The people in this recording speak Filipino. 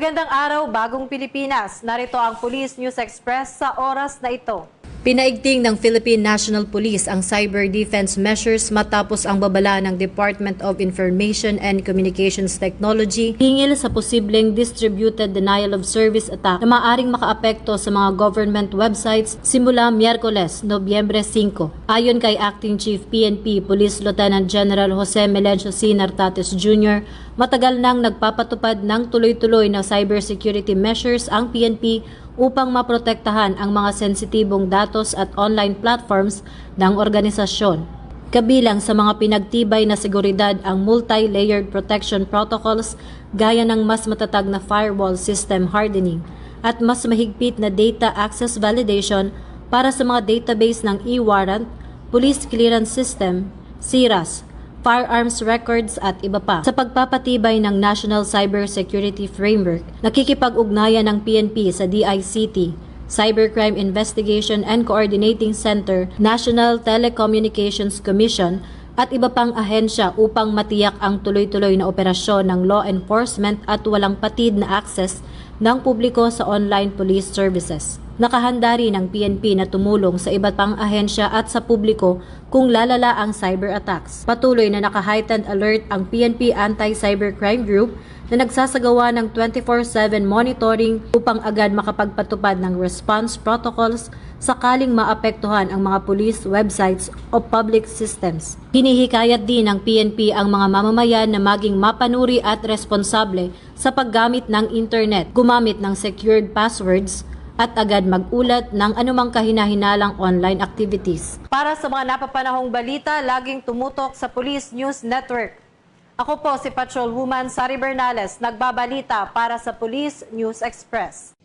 Magandang araw, Bagong Pilipinas. Narito ang Police News Express sa oras na ito. Pinaigting ng Philippine National Police ang cyber defense measures matapos ang babala ng Department of Information and Communications Technology hingil sa posibleng distributed denial of service attack na maaaring makaapekto sa mga government websites simula Miyerkules, Nobyembre 5. Ayon kay Acting Chief PNP Police Lieutenant General Jose Melencio C. Nartates Jr., matagal nang nagpapatupad ng tuloy-tuloy na cybersecurity measures ang PNP upang maprotektahan ang mga sensitibong datos at online platforms ng organisasyon. Kabilang sa mga pinagtibay na seguridad ang multi-layered protection protocols gaya ng mas matatag na firewall system hardening at mas mahigpit na data access validation para sa mga database ng e-warrant, police clearance system, SIRAS, firearms records at iba pa. Sa pagpapatibay ng National Cybersecurity Framework, nakikipag-ugnayan ng PNP sa DICT, Cybercrime Investigation and Coordinating Center, National Telecommunications Commission at iba pang ahensya upang matiyak ang tuloy-tuloy na operasyon ng law enforcement at walang patid na access ng publiko sa online police services. Nakahanda rin ang PNP na tumulong sa iba't pang ahensya at sa publiko kung lalala ang cyber attacks. Patuloy na naka-heightened alert ang PNP Anti-Cybercrime Group na nagsasagawa ng 24/7 monitoring upang agad makapagpatupad ng response protocols sakaling maapektuhan ang mga police websites o public systems. Hinihikayat din ng PNP ang mga mamamayan na maging mapanuri at responsable sa paggamit ng internet, gumamit ng secured passwords, at agad mag-ulat ng anumang kahinahinalang online activities. Para sa mga napapanahong balita, laging tumutok sa Police News Network. Ako po si Patrol Woman Sari Bernales, nagbabalita para sa Police News Express.